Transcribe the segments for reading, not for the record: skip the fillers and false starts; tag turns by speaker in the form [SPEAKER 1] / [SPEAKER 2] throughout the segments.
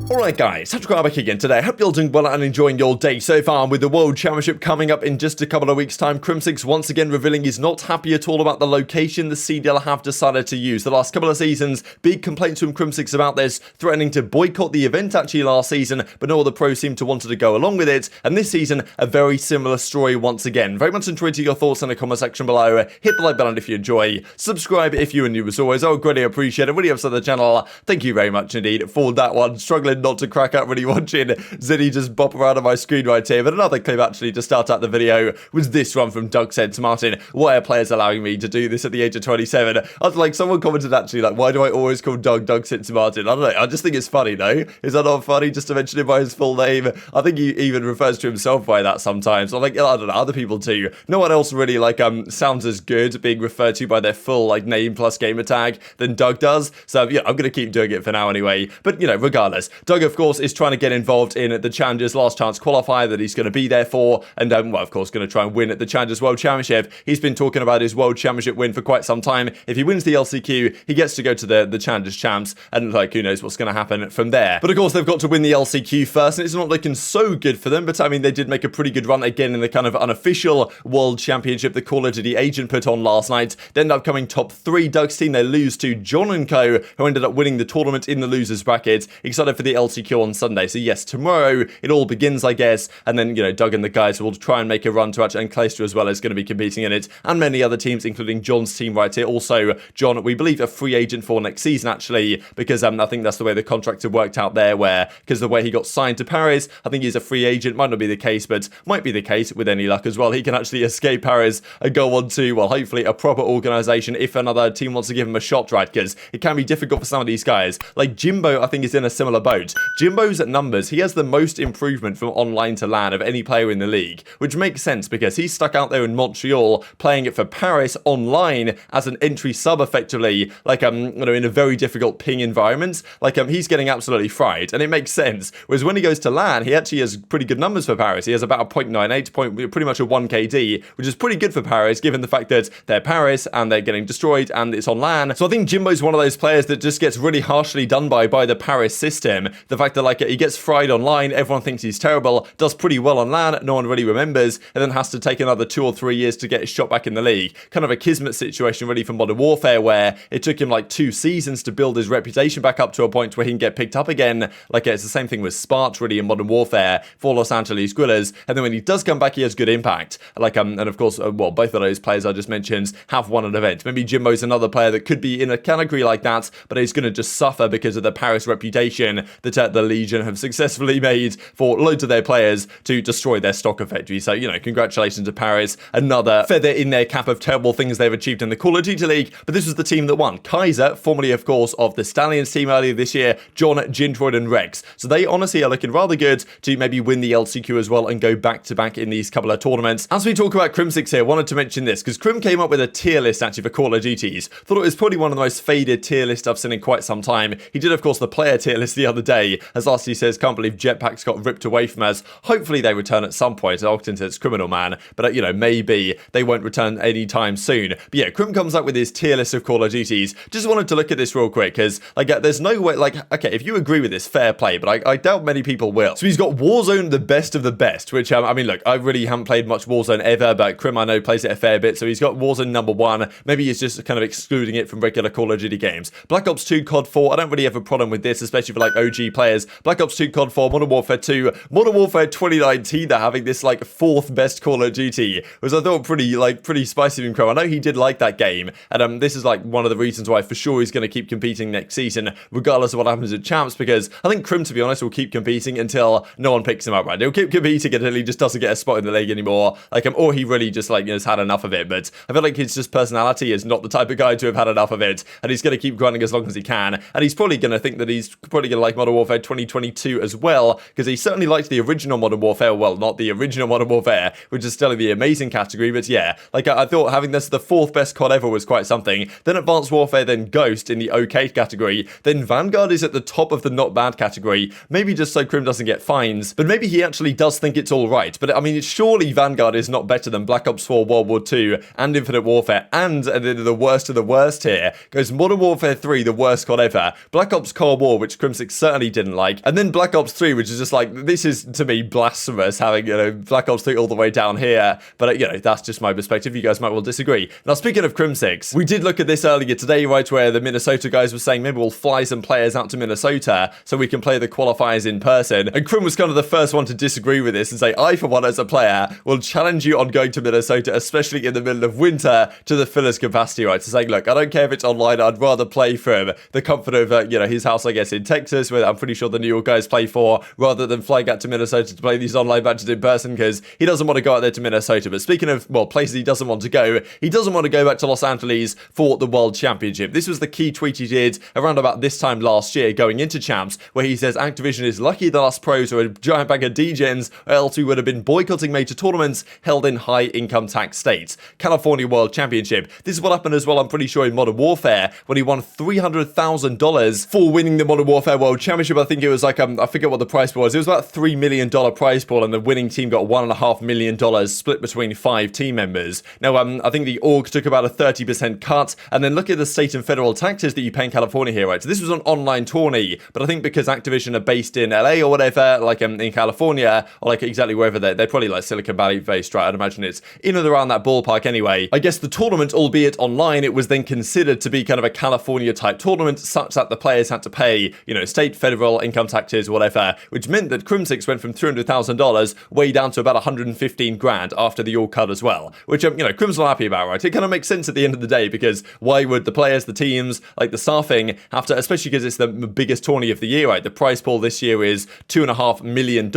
[SPEAKER 1] Alright guys, TacticalRab back again today. Hope you're all doing well and enjoying your day so far. And with the World Championship coming up in just a couple of weeks' time, Crimsix once again revealing he's not happy at all about the location the CDL have decided to use. The last couple of seasons, big complaints from Crimsix about this, threatening to boycott the event actually last season, but no other pros seem to want to go along with it. And this season, a very similar story once again. Very much enjoyed your thoughts in the comment section below. Hit the like button if you enjoy. Subscribe if you are new as always. I would greatly appreciate it. Really upset the channel. Thank you very much indeed for that one. Struggling not to crack up really watching Ziddy just bop around on my screen right here. But another clip actually to start out the video was this one from Doug Sense Martin. Why are players allowing me to do this at the age of 27? I was like, someone commented actually like, why do I always call Doug Sense Martin? I don't know. I just think it's funny though. Is that not funny just to mention him by his full name? I think he even refers to himself by that sometimes. I'm like, I don't know, other people too. No one else really like sounds as good being referred to by their full like name plus gamer tag than Doug does. So yeah, I'm gonna keep doing it for now anyway. But you know, regardless, Doug of course is trying to get involved in the Challengers Last Chance qualifier that he's going to be there for, and well, of course, going to try and win at the Challengers World Championship. He's been talking about his World Championship win for quite some time. If he wins the LCQ, he gets to go to the Challengers Champs, and like, who knows what's going to happen from there. But of course, they've got to win the LCQ first, and it's not looking so good for them, but I mean, they did make a pretty good run again in the kind of unofficial World Championship the Call of Duty agent put on last night. They ended up coming top 3. Doug's team, they lose to John and Co, who ended up winning the tournament in the losers bracket. Excited for the LCQ on Sunday. So yes, tomorrow it all begins, I guess, and then, you know, Doug and the guys will try and make a run to actually, and Clayster as well is going to be competing in it, and many other teams, including John's team right here. Also, John, we believe, a free agent for next season, actually, because I think that's the way the contract had worked out there, where, because the way he got signed to Paris, I think he's a free agent. Might not be the case, but might be the case with any luck as well. He can actually escape Paris and go on to, well, hopefully a proper organisation if another team wants to give him a shot, right? Because it can be difficult for some of these guys. Like Jimbo, I think, is in a similar boat. Jimbo's at numbers. He has the most improvement from online to LAN of any player in the league, which makes sense because he's stuck out there in Montreal playing it for Paris online as an entry sub effectively, like you know, in a very difficult ping environment. Like he's getting absolutely fried, and it makes sense. Whereas when he goes to LAN, he actually has pretty good numbers for Paris. He has about a 0.98, pretty much a 1 KD, which is pretty good for Paris given the fact that they're Paris and they're getting destroyed and it's on LAN. So I think Jimbo's one of those players that just gets really harshly done by the Paris system. The fact that like he gets fried online, everyone thinks he's terrible, does pretty well on LAN, no one really remembers, and then has to take another 2 or 3 years to get his shot back in the league. Kind of a kismet situation really for Modern Warfare, where it took him like 2 seasons to build his reputation back up to a point where he can get picked up again. Like it's the same thing with Spart really in Modern Warfare for Los Angeles Guerrillas, and then when he does come back, he has good impact. Like and of course, well, both of those players I just mentioned have won an event. Maybe Jimbo's another player that could be in a category like that, but he's going to just suffer because of the Paris reputation that the Legion have successfully made for loads of their players to destroy their stock effectively. So, you know, congratulations to Paris. Another feather in their cap of terrible things they've achieved in the Call of Duty League. But this was the team that won. Kaiser, formerly, of course, of the Stallions team earlier this year, John, Gintroid, and Rex. So they honestly are looking rather good to maybe win the LCQ as well and go back-to-back in these couple of tournaments. As we talk about Crimsix here, I wanted to mention this because Crim came up with a tier list actually for Call of Duties. Thought it was probably one of the most faded tier lists I've seen in quite some time. He did, of course, the player tier list the other day. As last he says, can't believe jetpacks got ripped away from us. Hopefully they return at some point. Octane says criminal, man. But, you know, maybe they won't return anytime soon. But yeah, Crim comes up with his tier list of Call of Duties. Just wanted to look at this real quick because, like, there's no way, like, okay, if you agree with this, fair play, but I doubt many people will. So he's got Warzone, the best of the best, which, I mean, look, I really haven't played much Warzone ever, but Crim, I know, plays it a fair bit. So he's got Warzone number 1. Maybe he's just kind of excluding it from regular Call of Duty games. Black Ops 2, COD 4, I don't really have a problem with this, especially for, like, OG players. Black Ops 2, COD 4, Modern Warfare 2, Modern Warfare 2019, they're having this, like, 4th best Call of Duty, which I thought pretty spicy from Crim. I know he did like that game, and this is, like, one of the reasons why for sure he's going to keep competing next season, regardless of what happens at Champs, because I think Crim, to be honest, will keep competing until no one picks him up, right? He'll keep competing until he just doesn't get a spot in the league anymore, like, or he really just, like, you know, has had enough of it. But I feel like his just personality is not the type of guy to have had enough of it, and he's going to keep grinding as long as he can, and he's probably going to think that he's probably going to like Modern Warfare 2022 as well, because he certainly liked the original Modern Warfare, well, not the original Modern Warfare, which is still in the amazing category, but yeah, like, I thought having this the 4th best COD ever was quite something. Then Advanced Warfare, then Ghost in the okay category, then Vanguard is at the top of the not bad category, maybe just so Crim doesn't get fines, but maybe he actually does think it's alright. But I mean, surely Vanguard is not better than Black Ops 4, World War II, and Infinite Warfare, and the worst of the worst here goes Modern Warfare 3, the worst COD ever, Black Ops Cold War, which Crimsix certainly certainly didn't like. And then Black Ops 3, which is just like, this is to me blasphemous, having, Black Ops 3 all the way down here. But, that's just my perspective. You guys might well disagree. Now, speaking of Crimsix, we did look at this earlier today, right, where the Minnesota guys were saying maybe we'll fly some players out to Minnesota so we can play the qualifiers in person. And Crim was kind of the first one to disagree with this and say, I, for one, as a player, will challenge you on going to Minnesota, especially in the middle of winter, to the fullest capacity, right? So saying, look, I don't care if it's online, I'd rather play from the comfort of, his house, I guess, in Texas, where I'm pretty sure the New York guys play for, rather than flying out to Minnesota to play these online matches in person, because he doesn't want to go out there to Minnesota. But speaking of, places he doesn't want to go, he doesn't want to go back to Los Angeles for the World Championship. This was the key tweet he did around about this time last year, going into Champs, where he says Activision is lucky that us pros are a giant bag of degens, or else we would have been boycotting major tournaments held in high income tax states. California World Championship. This is what happened as well, I'm pretty sure, in Modern Warfare, when he won $300,000 for winning the Modern Warfare World Championship. I think it was like, I forget what the prize pool was. It was about $3 million prize pool, and the winning team got $1.5 million split between 5 team members. Now, I think the org took about a 30% cut, and then look at the state and federal taxes that you pay in California here, right? So this was an online tourney, but I think because Activision are based in LA or whatever, like in California, or like exactly wherever they're probably like Silicon Valley based, right? I'd imagine it's in and around that ballpark anyway. I guess the tournament, albeit online, it was then considered to be kind of a California type tournament, such that the players had to pay, state, federal, income taxes, whatever, which meant that Crimsix went from $300,000 way down to about 115 grand after the all cut as well, which, Crim's not happy about, right? It kind of makes sense at the end of the day, because why would the players, the teams, like the staffing have to, especially because it's the biggest tourney of the year, right? The prize pool this year is $2.5 million.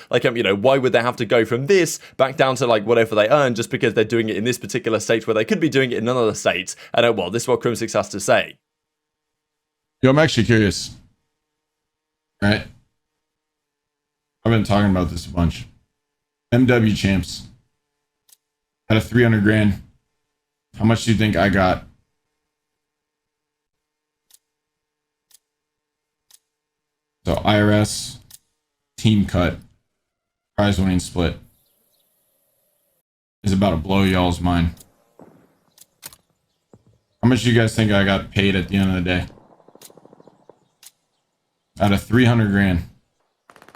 [SPEAKER 1] Like, why would they have to go from this back down to like whatever they earn just because they're doing it in this particular state where they could be doing it in another state? And this is what Crimsix has to say.
[SPEAKER 2] Yo, I'm actually curious. Right? I've been talking about this a bunch. MW Champs had a 300 grand. How much do you think I got? So IRS, team cut, prize winning split is about to blow y'all's mind. How much do you guys think I got paid at the end of the day? Out of 300 grand.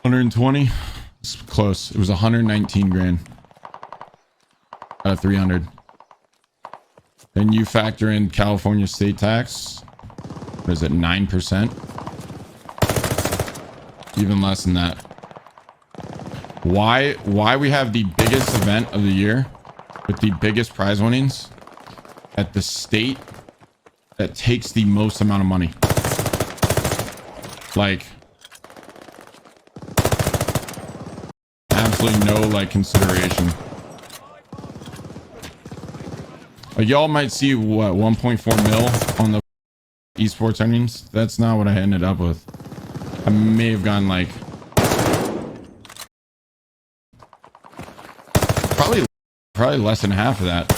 [SPEAKER 2] 120? It's close. It was 119 grand. Out of 300. Then you factor in California state tax. What is it, 9%? Even less than that. Why we have the biggest event of the year with the biggest prize winnings at the state that takes the most amount of money? Like, absolutely no like consideration. Like, y'all might see what 1.4 mil on the esports earnings. That's not what I ended up with. I may have gone like probably less than half of that.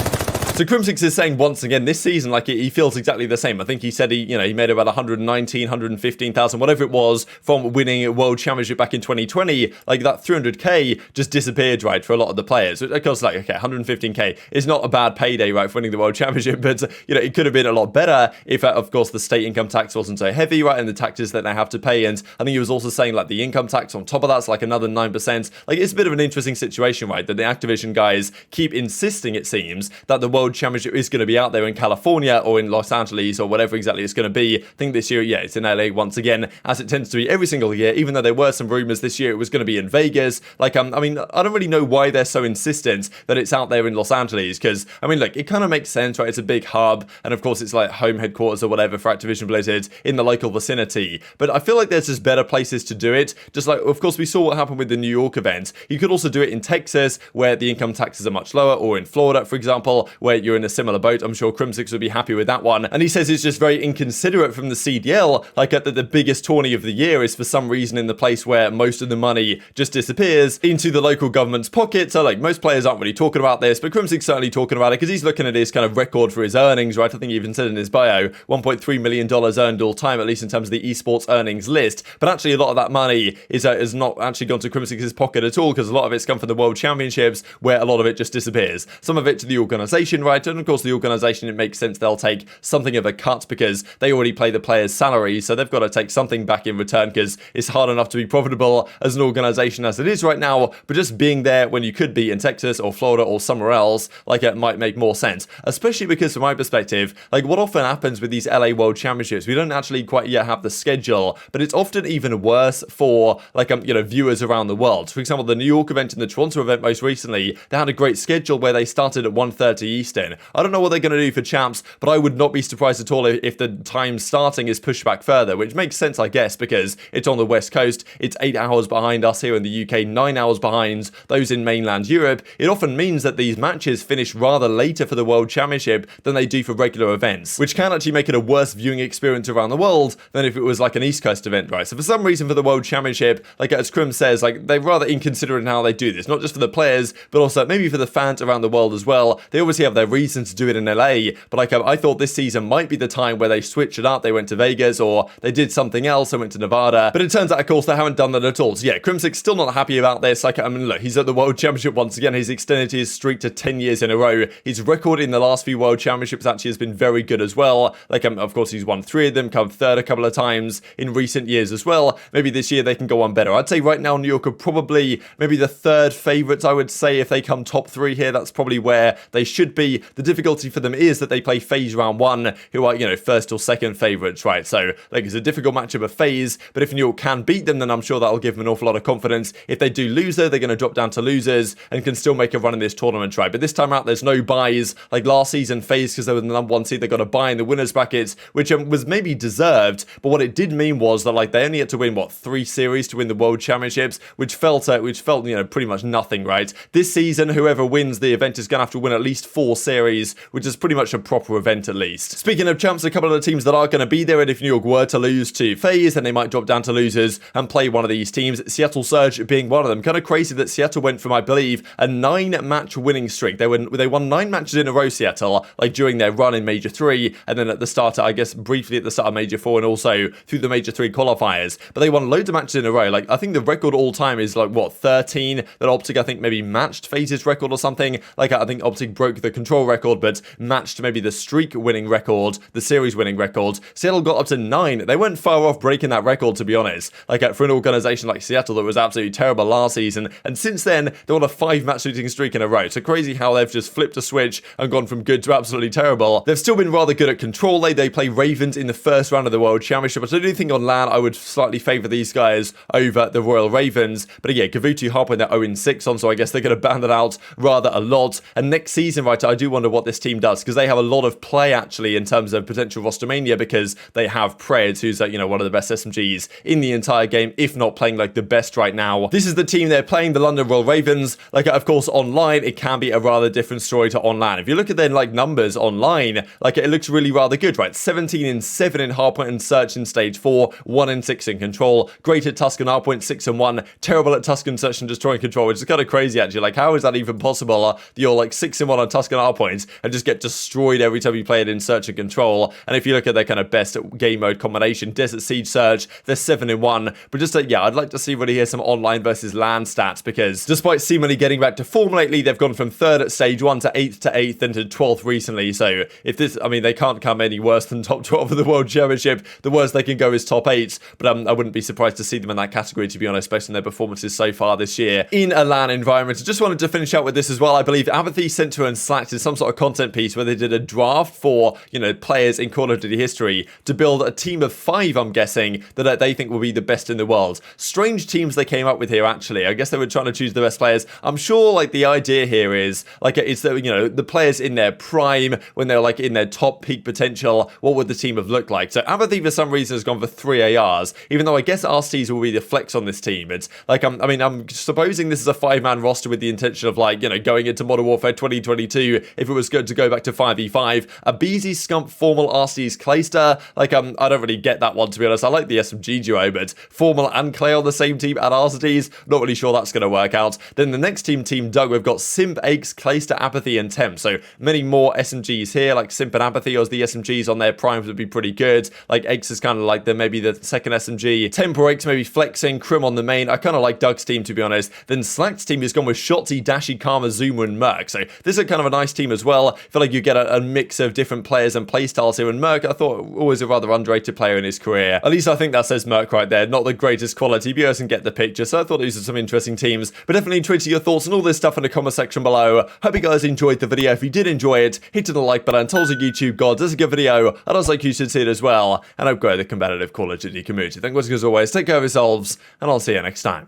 [SPEAKER 1] So Crimsix is saying once again this season, like he feels exactly the same. I think he said he made about 119, 115,000, whatever it was, from winning a world championship back in 2020. Like that 300k just disappeared, right, for a lot of the players. Of course, like, okay, 115k is not a bad payday, right, for winning the world championship, but it could have been a lot better if, of course, the state income tax wasn't so heavy, right, and the taxes that they have to pay. And I think he was also saying like the income tax on top of that's like another 9%. Like, it's a bit of an interesting situation, right, that the Activision guys keep insisting, it seems, that the world championship is going to be out there in California or in Los Angeles or whatever exactly it's going to be. I think this year, yeah, it's in LA once again, as it tends to be every single year, even though there were some rumors this year it was going to be in Vegas. Like, I mean, I don't really know why they're so insistent that it's out there in Los Angeles, because, I mean, look, it kind of makes sense, right? It's a big hub, and of course it's like home headquarters or whatever for Activision Blizzard in the local vicinity. But I feel like there's just better places to do it. Just like, of course, we saw what happened with the New York event. You could also do it in Texas, where the income taxes are much lower, or in Florida, for example, where you're in a similar boat. I'm sure Crimsix would be happy with that one. And he says it's just very inconsiderate from the CDL, like that the biggest tourney of the year is for some reason in the place where most of the money just disappears into the local government's pocket. So like, most players aren't really talking about this, but Crimsix certainly talking about it because he's looking at his kind of record for his earnings, right? I think he even said in his bio, $1.3 million earned all time, at least in terms of the esports earnings list. But actually a lot of that money is not actually gone to Crimsix's pocket at all, because a lot of it's come from the world championships, where a lot of it just disappears. Some of it to the organization, in, right? And of course, the organization, it makes sense they'll take something of a cut because they already pay the players' salaries, so they've got to take something back in return because it's hard enough to be profitable as an organization as it is right now, but just being there when you could be in Texas or Florida or somewhere else, like, it might make more sense, especially because from my perspective, like, what often happens with these LA World Championships, we don't actually quite yet have the schedule, but it's often even worse for, like, viewers around the world. For example, the New York event and the Toronto event most recently, they had a great schedule where they started at 1:30 Eastern. I don't know what they're going to do for Champs, but I would not be surprised at all if the time starting is pushed back further, which makes sense, I guess, because it's on the West Coast, it's 8 hours behind us here in the UK, 9 hours behind those in mainland Europe. It often means that these matches finish rather later for the World Championship than they do for regular events, which can actually make it a worse viewing experience around the world than if it was like an East Coast event, right? So for some reason for the World Championship, like as Crim says, like they're rather inconsiderate in how they do this, not just for the players, but also maybe for the fans around the world as well. They obviously have their reason to do it in LA, but like I thought this season might be the time where they switch it up. They went to Vegas or they did something else and went to Nevada, but it turns out, of course, they haven't done that at all. So yeah, Crimsix still not happy about this. Like, I mean, look, he's at the World Championship once again. He's extended his streak to 10 years in a row. His record in the last few World Championships actually has been very good as well. Like, of course, he's won 3 of them, come third a couple of times in recent years as well. Maybe this year they can go on better. I'd say right now New York are probably maybe the third favourites, I would say. If they come top 3 here, that's probably where they should be. The difficulty for them is that they play FaZe round 1, who are, first or second favourites, right? So, like, it's a difficult matchup of FaZe, but if New York can beat them, then I'm sure that'll give them an awful lot of confidence. If they do lose, though, they're going to drop down to losers and can still make a run in this tournament, right? But this time out, there's no buys. Like last season, FaZe, because they were the number 1 seed, they got a buy in the winners brackets, which was maybe deserved, but what it did mean was that, like, they only had to win, 3 series to win the World Championships, which felt, pretty much nothing, right? This season, whoever wins the event is going to have to win at least 4 series, which is pretty much a proper event at least. Speaking of Champs, a couple of the teams that are going to be there, and if New York were to lose to FaZe, then they might drop down to losers and play one of these teams, Seattle Surge being one of them. Kind of crazy that Seattle went from, I believe, a 9-match winning streak. They won 9 matches in a row, Seattle, like during their run in Major 3, and then at the start, I guess, briefly at the start of Major 4, and also through the Major 3 qualifiers. But they won loads of matches in a row. Like, I think the record all time is, 13? That Optic, I think, maybe matched FaZe's record or something. Like, I think Optic broke the control record, but matched maybe the streak winning record, the series winning record. Seattle got up to 9. They weren't far off breaking that record, to be honest. Like, for an organization like Seattle that was absolutely terrible last season, and since then, they're on a 5-match losing streak in a row. So crazy how they've just flipped a switch and gone from good to absolutely terrible. They've still been rather good at control. They play Ravens in the first round of the World Championship, but I do think on LAN, I would slightly favour these guys over the Royal Ravens. But yeah, Gavutu Harper, they're 0-6 on, so I guess they're going to ban that out rather a lot. And next season, right, I do wonder what this team does, because they have a lot of play, actually, in terms of potential roster mania, because they have Pred, who's, one of the best SMGs in the entire game, if not playing, like, the best right now. This is the team they're playing, the London Royal Ravens. Like, of course, online, it can be a rather different story to online. If you look at their, numbers online, it looks really rather good, right? 17-7 in hardpoint and search in stage 4, 1-6 in control, great at Tusk and hardpoint, 6-1, terrible at Tusk and search and destroying control, which is kind of crazy, actually. Like, how is that even possible? You're 6-1 on Tusk and hardpoint and just get destroyed every time you play it in search and control. And if you look at their kind of best game mode combination, Desert Siege Surge, they're 7-1. But just I'd like to see really hear some online versus LAN stats, because despite seemingly getting back to form lately, they've gone from 3rd at stage 1 to 8th and to 12th recently. So if this, they can't come any worse than top 12 of the World Championship. The worst they can go is top 8. But I wouldn't be surprised to see them in that category, to be honest, based on their performances so far this year in a LAN environment. I just wanted to finish out with this as well. I believe aBeZy, Censor, and Slacked in some sort of content piece where they did a draft for, players in Call of Duty history to build a team of 5, I'm guessing, that they think will be the best in the world. Strange teams they came up with here, actually. I guess they were trying to choose the best players. I'm sure, the idea here is, it's that, the players in their prime, when they're, in their top peak potential, what would the team have looked like? So aBeZy, for some reason, has gone for 3 ARs, even though I guess Arcitys will be the flex on this team. It's, I'm supposing this is a 5-man roster with the intention of, going into Modern Warfare 2022, if it was good to go back to 5v5. aBeZy, Scump, Formal, Arcitys, Clayster. I don't really get that one, to be honest. I like the SMG duo, but Formal and Clay on the same team at Arcitys, not really sure that's going to work out. Then the next team, Team Doug, we've got Simp, Aches, Clayster, aBeZy, and Temp. So many more SMGs here, Simp and aBeZy as the SMGs on their primes would be pretty good. Aches is kind of maybe the second SMG. Temp or Aches maybe flexing, Crim on the main. I kind of like Doug's team, to be honest. Then Slack's team has gone with Shotzi, Dashi, Karma, Zuma, and Merc. So this is kind of a nice nice team as well. I feel like you get a mix of different players and playstyles here. And Merc, I thought, always a rather underrated player in his career. At least I think that says Merc right there. Not the greatest quality, but you guys can get the picture. So I thought these are some interesting teams. But definitely tweet your thoughts on all this stuff in the comment section below. Hope you guys enjoyed the video. If you did enjoy it, hit the like button. Tells the YouTube God, this is a good video. And I was like, you should see it as well. And I've got the competitive Call of Duty community. Thank you as always. Take care of yourselves, and I'll see you next time.